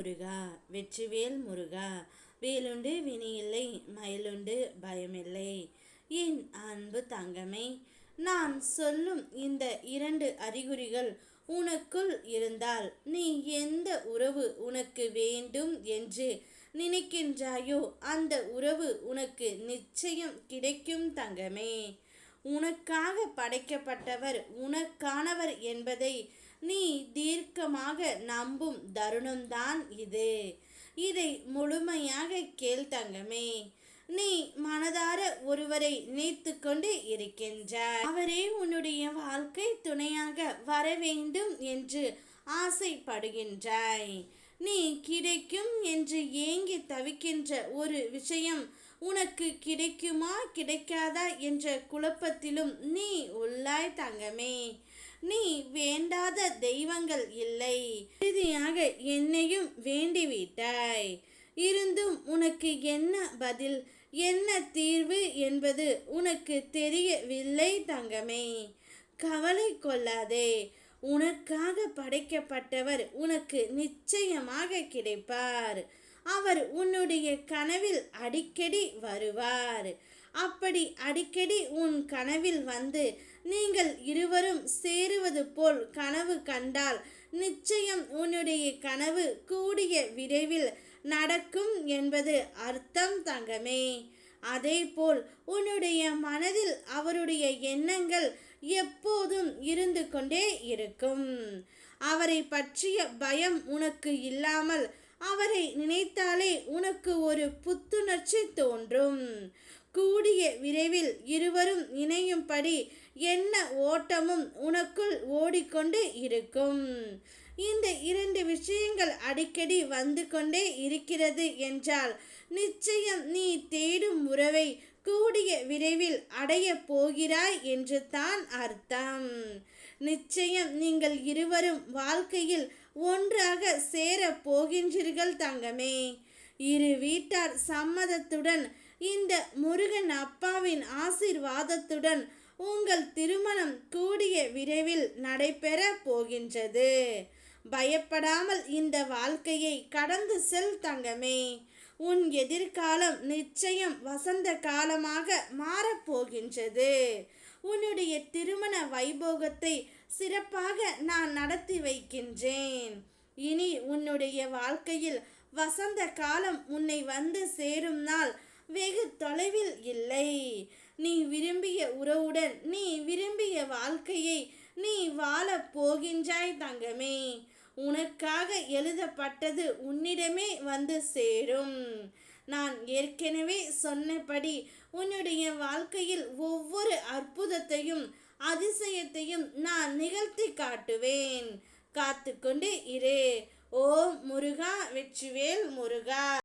முருகா வெற்றிவேல் முருகா வேலுண்டு வினையில்லை மயிலுண்டு பயமில்லை. என் அன்பு தங்கமே, நான் சொல்லும் இந்த 2 அறிகுறிகள் உனக்குள் இருந்தால் நீ எந்த உறவு உனக்கு வேண்டும் என்று நினைக்கின்றாயோ அந்த உறவு உனக்கு நிச்சயம் கிடைக்கும் தங்கமே. உனக்காக படைக்கப்பட்டவர் உனக்கானவர் என்பதை நீ தீர்க்கமாக நம்பும் தருணம்தான் இது. இதை முழுமையாக கேள் தங்கமே. நீ மனதார ஒருவரை நினைத்து கொண்டு இருக்கின்றாய். அவரே உன்னுடைய வாழ்க்கை துணையாக வர வேண்டும் என்று ஆசைப்படுகின்றாய். நீ கிடைக்கும் என்று ஏங்கி தவிக்கின்ற ஒரு விஷயம் உனக்கு கிடைக்குமா கிடைக்காதா என்ற குழப்பத்திலும் நீ உள்ளாய் தங்கமே. நீ வேண்டாத தெய்வங்கள் இல்லை, இறுதியாக என்னையும் வேண்டிவிட்டாய். இருந்தும் உனக்கு என்ன பதில், என்ன தீர்வு என்பது உனக்கு தெரியவில்லை தங்கமே. கவலை கொள்ளாதே. உனக்காக படைக்கப்பட்டவர் உனக்கு நிச்சயமாக கிடைப்பார். அவர் உன்னுடைய கனவில் அடிக்கடி வருவார். அப்படி அடிக்கடி உன் கனவில் வந்து நீங்கள் இருவரும் சேருவது போல் கனவு கண்டால் நிச்சயம் உன்னுடைய கனவு கூடிய விரைவில் நடக்கும் என்பது அர்த்தம் தங்கமே. அதேபோல் உன்னுடைய மனதில் அவருடைய எண்ணங்கள் எப்போதும் இருந்து கொண்டே இருக்கும். அவரை பற்றிய பயம் உனக்கு இல்லாமல் அவரை நினைத்தாலே உனக்கு ஒரு புத்துணர்ச்சி தோன்றும். கூடிய விரைவில் இருவரும் இணையும்படி என்ன ஓட்டமும் உனக்குள் ஓடிக்கொண்டு இருக்கும். இந்த 2 விஷயங்கள் அடிக்கடி வந்து கொண்டே இருக்கிறது என்றால் நிச்சயம் நீ தேடும் உறவை கூடிய விரைவில் அடைய போகிறாய் என்று தான் அர்த்தம். நிச்சயம் நீங்கள் இருவரும் வாழ்க்கையில் ஒன்றாக சேர போகின்றீர்கள் தங்கமே. இரு வீட்டார் சம்மதத்துடன் இந்த முருகன் அப்பாவின் ஆசீர்வாதத்துடன் உங்கள் திருமணம் கூடிய விரைவில் நடைபெற போகின்றது. பயப்படாமல் இந்த வாழ்க்கையை கடந்து செல் தங்கமே. உன் எதிர்காலம் நிச்சயம் வசந்த காலமாக மாறப்போகின்றது. உன்னுடைய திருமண வைபோகத்தை சிறப்பாக நான் நடத்தி வைக்கின்றேன். இனி உன்னுடைய வாழ்க்கையில் வசந்த காலம் உன்னை வந்து சேரும் நாள் வெகு தொலைவில் இல்லை. நீ விரும்பிய உறவுடன் நீ விரும்பிய வாழ்க்கையை நீ வாழப் போகின்றாய் தங்கமே. உனக்காக எழுதப்பட்டது உன்னிடமே வந்து சேரும். நான் ஏற்கனவே சொன்னபடி உன்னுடைய வாழ்க்கையில் ஒவ்வொரு அற்புதத்தையும் அதிசயத்தையும் நான் நிகழ்த்தி காட்டுவேன். காத்து கொண்டு இரு. ஓம் முருகா வெற்றிவேல் முருகா.